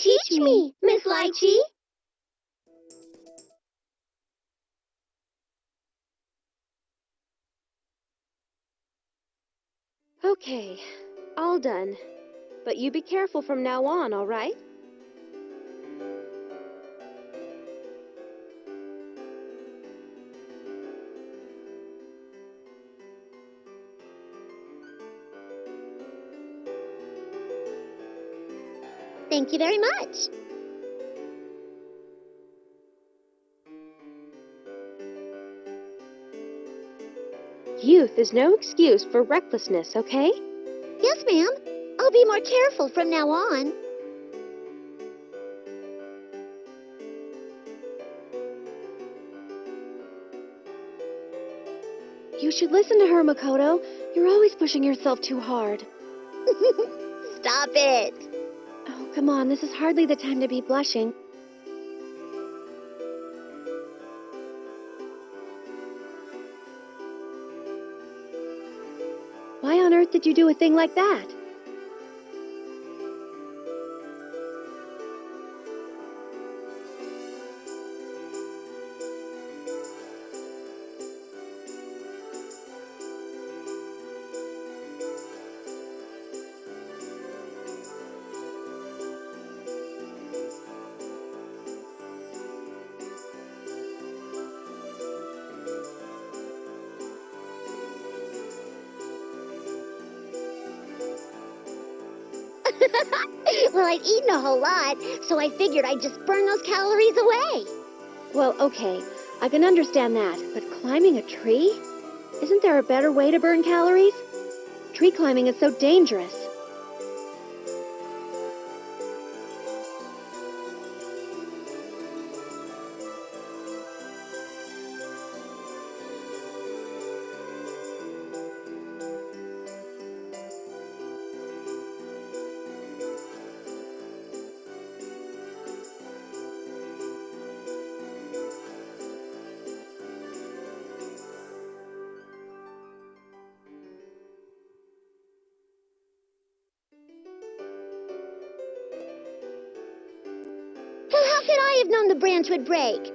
Teach me, Miss Litchi. Okay, all done. But you be careful from now on, all right? Thank you very much. Youth is no excuse for recklessness, okay? Yes, ma'am. I'll be more careful from now on. You should listen to her, Makoto. You're always pushing yourself too hard. Stop it. Oh, come on, this is hardly the time to be blushing. Why on earth did you do a thing like that? Well, I've eaten a whole lot, so I figured I'd just burn those calories away. Well, okay, I can understand that, but climbing a tree? Isn't there a better way to burn calories? Tree climbing is so dangerous. Well, how could I have known the branch would break?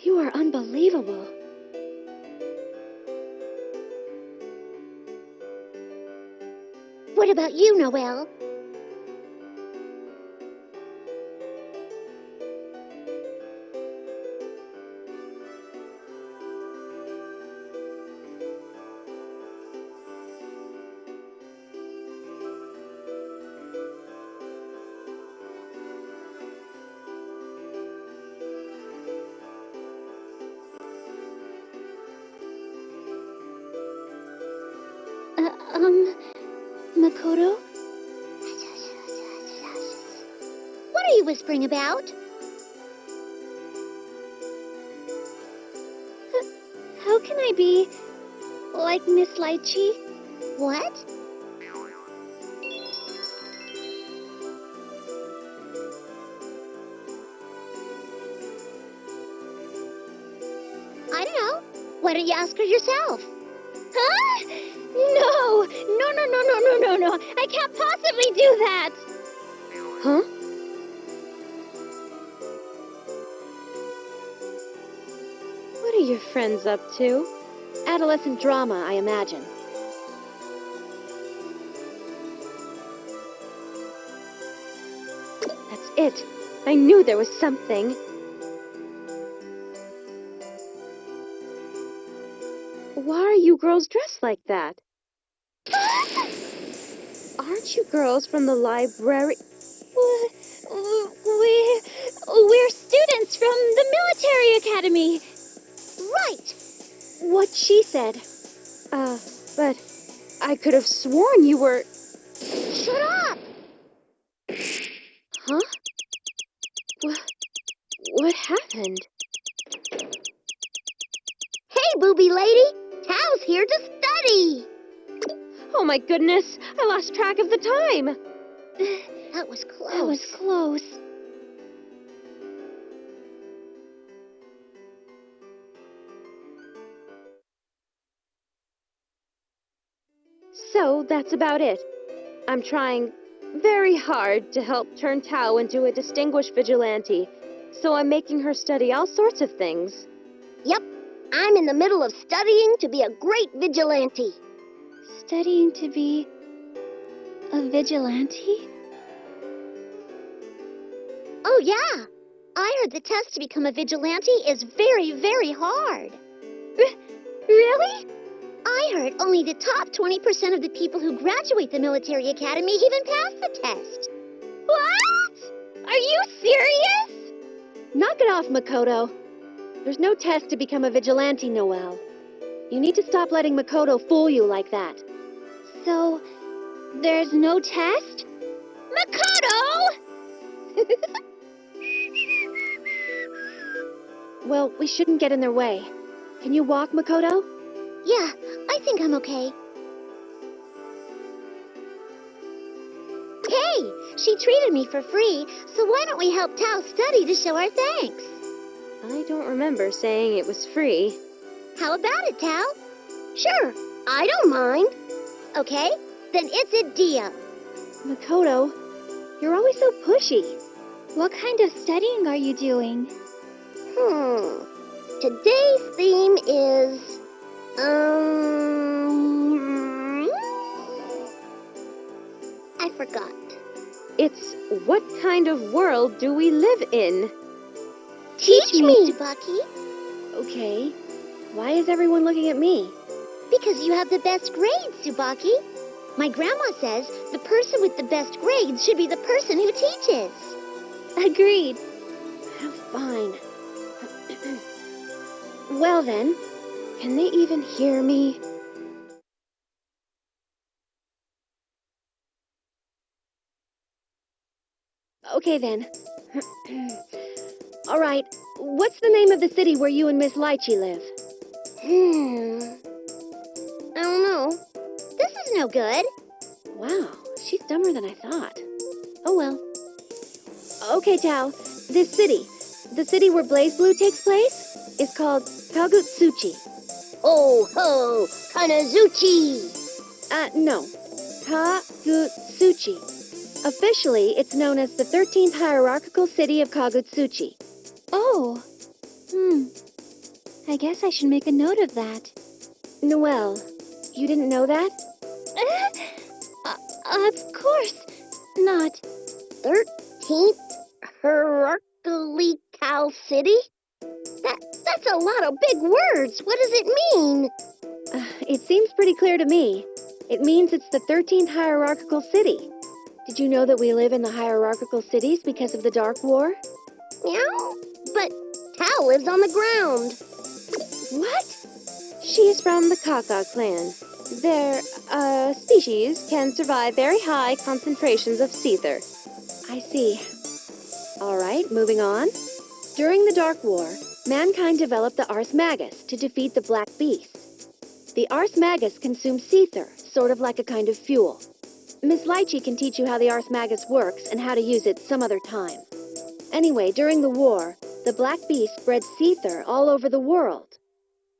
You are unbelievable. What about you, Noelle? Makoto? What are you whispering about? How can I be like Miss Litchi? What? I don't know. Why don't you ask her yourself? Huh? No! No. I can't possibly do that! Huh? What are your friends up to? Adolescent drama, I imagine. That's it. I knew there was something. Why are you girls dressed like that? Aren't you girls from the library? We're students from the military academy. Right. What she said. But I could have sworn you were... Shut up. Huh? What happened? Hey, booby lady. here to study. Oh my goodness, I lost track of the time. That was close. That was close. So, that's about it. I'm trying very hard to help turn Tao into a distinguished vigilante, so I'm making her study all sorts of things. Yep, I'm in the middle of studying to be a great vigilante. Studying to be a vigilante? Oh, yeah. I heard the test to become a vigilante is very, very hard. Really? I heard only the top 20% of the people who graduate the military academy even pass the test. What? Are you serious? Knock it off, Makoto. There's no test to become a vigilante, Noelle. You need to stop letting Makoto fool you like that. So, there's no test? Makoto! Well, we shouldn't get in their way. Can you walk, Makoto? Yeah, I think I'm okay. Hey, she treated me for free, so why don't we help Tao study to show our thanks? I don't remember saying it was free. How about it, Tao? Sure, I don't mind. Okay, then it's a deal. Makoto, you're always so pushy. What kind of studying are you doing? Today's theme is, I forgot. It's what kind of world do we live in? Teach me, Tsubaki. Okay. Why is everyone looking at me? Because you have the best grades, Tsubaki. My grandma says the person with the best grades should be the person who teaches. Agreed. Fine. Well then, can they even hear me? Okay then. All right, what's the name of the city where you and Miss Litchi live? I don't know. This is no good. Wow, she's dumber than I thought. Oh well. Okay, Tao. This city, the city where BlazBlue takes place, is called Kagutsuchi. Oh ho, Kanazuchi. No. Kagutsuchi. Officially, it's known as the 13th hierarchical city of Kagutsuchi. Oh. I guess I should make a note of that. Noelle, you didn't know that? Of course not. 13th hierarchically Cal City? That's a lot of big words. What does it mean? It seems pretty clear to me. It means it's the 13th hierarchical city. Did you know that we live in the hierarchical cities because of the Dark War? Meow? But Tal lives on the ground. What? She's from the Kaka clan. Their, species can survive very high concentrations of seether. I see. All right, moving on. During the Dark War, mankind developed the Ars Magus to defeat the Black Beast. The Ars Magus consumes seether, sort of like a kind of fuel. Miss Litchi can teach you how the Ars Magus works and how to use it some other time. Anyway, during the war, the Black Beast spread seether all over the world.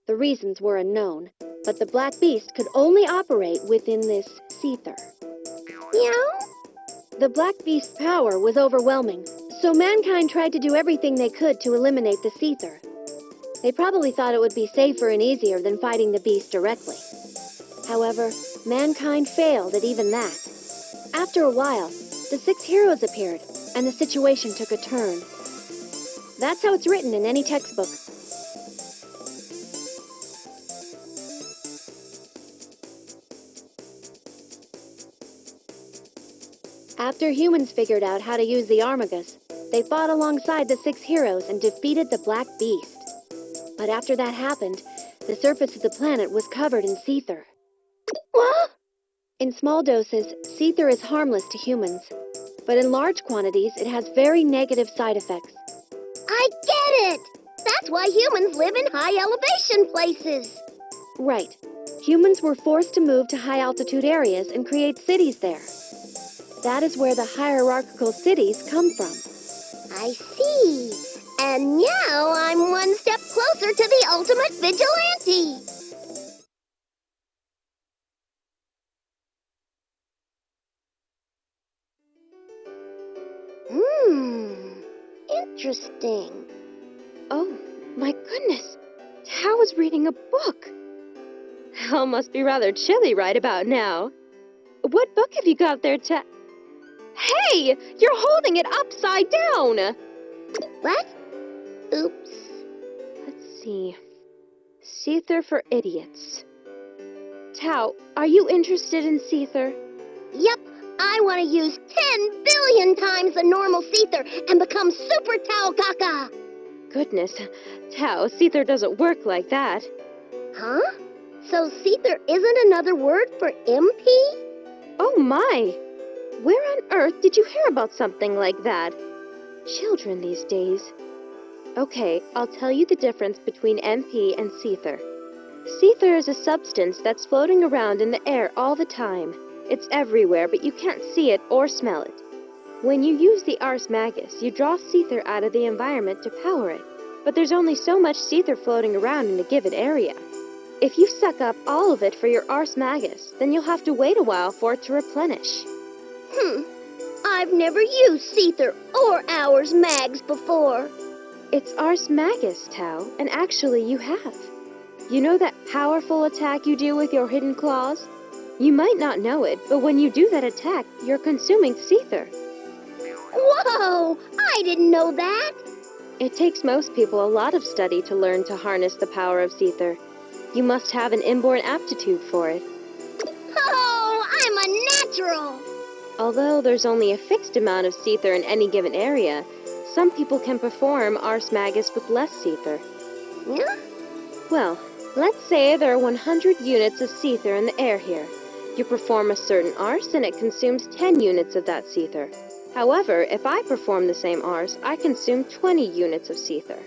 The reasons were unknown, but the Black Beast could only operate within this seether. Meow? The Black Beast's power was overwhelming, so mankind tried to do everything they could to eliminate the seether. They probably thought it would be safer and easier than fighting the beast directly. However, mankind failed at even that. After a while, the 6 heroes appeared, and the situation took a turn. That's how it's written in any textbook. After humans figured out how to use the Armagus, they fought alongside the 6 heroes and defeated the Black Beast. But after that happened, the surface of the planet was covered in seether. What? In small doses, seether is harmless to humans, but in large quantities, it has very negative side effects. I get it! That's why humans live in high elevation places. Right. Humans were forced to move to high-altitude areas and create cities there. That is where the hierarchical cities come from. I see. And now I'm one step closer to the ultimate vigilante. Interesting. Oh, my goodness. Tao is reading a book. Hell must be rather chilly right about now. What book have you got there, Ta? Hey! You're holding it upside down! What? Oops. Let's see. Seether for Idiots. Tao, are you interested in Seether? Yep, I want to use 10 billion times the normal Seether and become Super Tao Kaka. Goodness, Tao, Seether doesn't work like that. Huh? So Seether isn't another word for MP? Oh my! Where on earth did you hear about something like that? Children these days. Okay, I'll tell you the difference between MP and Seether. Seether is a substance that's floating around in the air all the time. It's everywhere, but you can't see it or smell it. When you use the Ars Magus, you draw Seether out of the environment to power it, but there's only so much Seether floating around in a given area. If you suck up all of it for your Ars Magus, then you'll have to wait a while for it to replenish. I've never used Seether or Hours Mags before. It's Ars Magus, Tao, and actually you have. You know that powerful attack you do with your hidden claws? You might not know it, but when you do that attack, you're consuming Seether. Whoa! I didn't know that. It takes most people a lot of study to learn to harness the power of Seether. You must have an inborn aptitude for it. Oh, I'm a natural. Although there's only a fixed amount of Seether in any given area, some people can perform Ars Magus with less Seether. Yeah? Well, let's say there are 100 units of Seether in the air here. You perform a certain Ars and it consumes 10 units of that Seether. However, if I perform the same Ars, I consume 20 units of Seether.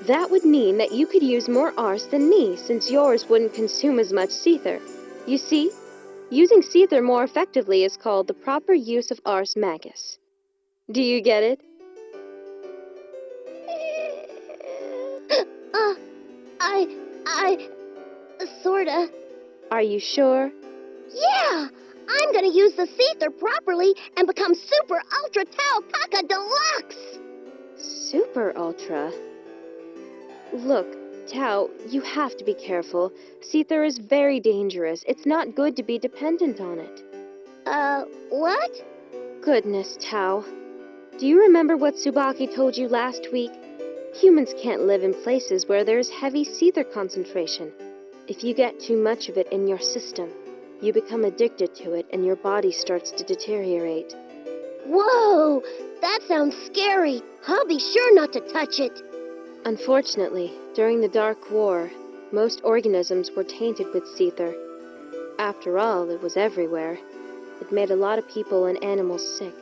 That would mean that you could use more Ars than me, since yours wouldn't consume as much Seether. You see? Using Seether more effectively is called the proper use of Ars Magus. Do you get it? I, sorta. Are you sure? Yeah! I'm gonna use the Seether properly and become Super Ultra Tau Kaka Deluxe! Super Ultra? Look, Tao, you have to be careful. Seether is very dangerous. It's not good to be dependent on it. What? Goodness, Tao. Do you remember what Tsubaki told you last week? Humans can't live in places where there's heavy Seether concentration. If you get too much of it in your system, you become addicted to it and your body starts to deteriorate. Whoa! That sounds scary. I'll be sure not to touch it. Unfortunately, during the Dark War, most organisms were tainted with Seether. After all, it was everywhere. It made a lot of people and animals sick,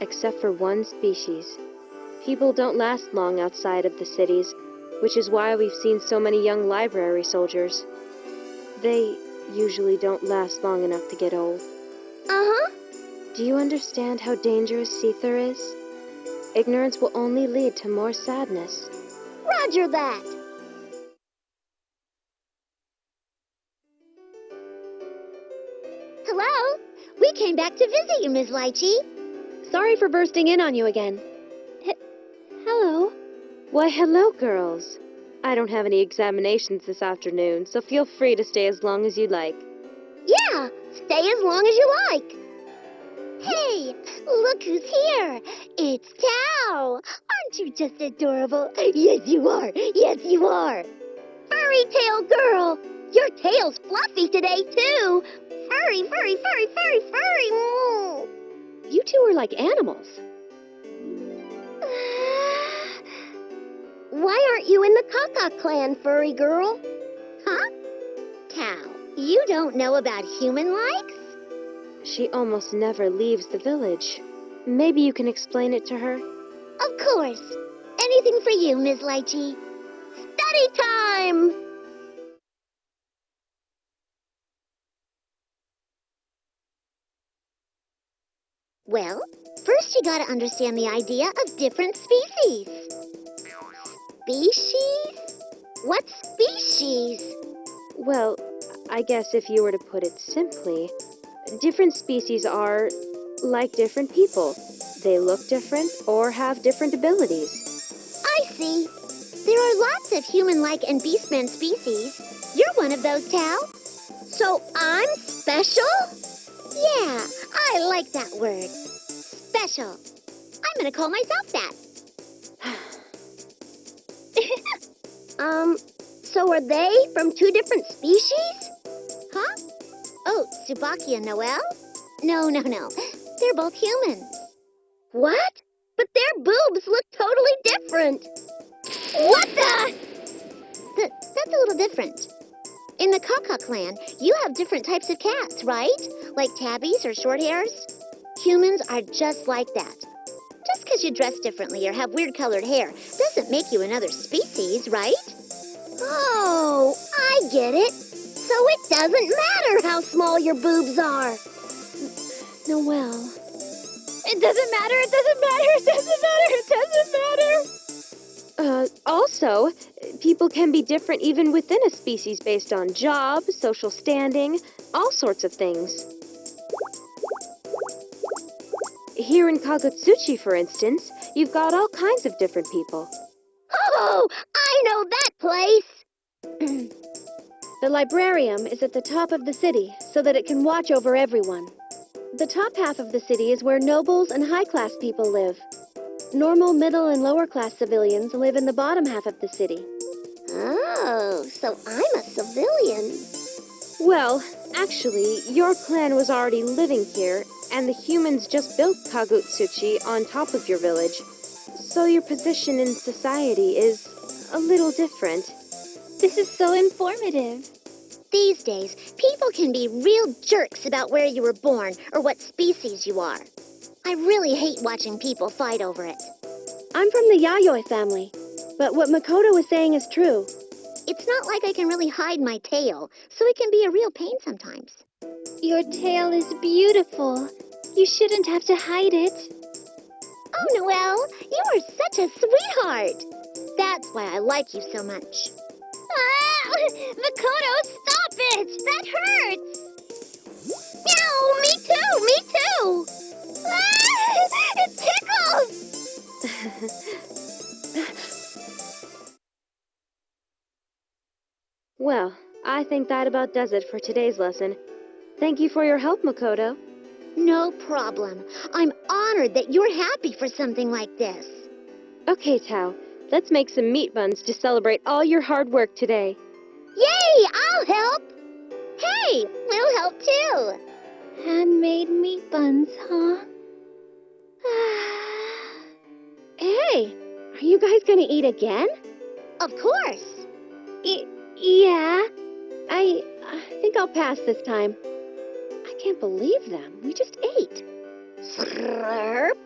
except for one species. People don't last long outside of the cities, which is why we've seen so many young library soldiers. They usually don't last long enough to get old. Uh-huh. Do you understand how dangerous Seether is? Ignorance will only lead to more sadness. Roger that. Hello? We came back to visit you, Ms. Litchi. Sorry for bursting in on you again. Hello? Why, hello, girls. I don't have any examinations this afternoon, so feel free to stay as long as you'd like. Yeah, stay as long as you like. Hey, look who's here. It's Tao. Aren't you just adorable? Yes, you are. Yes, you are. Furry tail girl. Your tail's fluffy today, too. Furry, furry, furry, furry, furry. Moo. You two are like animals. Why aren't you in the Kaka clan, furry girl? Huh? Tao, you don't know about human likes? She almost never leaves the village. Maybe you can explain it to her? Of course. Anything for you, Ms. Litchi. Study time! Well, first you gotta understand the idea of different species. Species? What's species? Well, I guess if you were to put it simply, different species are like different people. They look different or have different abilities. I see. There are lots of human-like and beastman species. You're one of those, Tao. So I'm special? Yeah, I like that word. Special. I'm gonna call myself that. So are they from two different species? Huh? Oh, Tsubaki and Noelle? No. They're both humans. What? But their boobs look totally different. What the? That's a little different. In the Kaka clan, you have different types of cats, right? Like tabbies or short hairs? Humans are just like that. Just because you dress differently or have weird colored hair doesn't make you another species, right? Oh, I get it. So it doesn't matter how small your boobs are. Noelle. It doesn't matter, it doesn't matter, it doesn't matter, it doesn't matter. Also, people can be different even within a species based on job, social standing, all sorts of things. Here in Kagutsuchi, for instance, you've got all kinds of different people. Oh, I know that place. The librarium is at the top of the city so that it can watch over everyone. The top half of the city is where nobles and high-class people live. Normal, middle, and lower-class civilians live in the bottom half of the city. Oh, so I'm a civilian. Well, actually, your clan was already living here, and the humans just built Kagutsuchi on top of your village. So your position in society is a little different. This is so informative. These days, people can be real jerks about where you were born or what species you are. I really hate watching people fight over it. I'm from the Yayoi family, but what Makoto was saying is true. It's not like I can really hide my tail, so it can be a real pain sometimes. Your tail is beautiful. You shouldn't have to hide it. Oh, Noelle, you are such a sweetheart. That's why I like you so much. Ah! Makoto, stop it! That hurts! Ow, me too, me too! Ah! It tickles! Well, I think that about does it for today's lesson. Thank you for your help, Makoto. No problem. I'm honored that you're happy for something like this. Okay, Tao, let's make some meat buns to celebrate all your hard work today. Yay! I'll help! Hey, we'll help too. Handmade meat buns, huh? Hey, are you guys gonna eat again? Of course. Yeah. I think I'll pass this time. I can't believe them. We just ate. Slurp.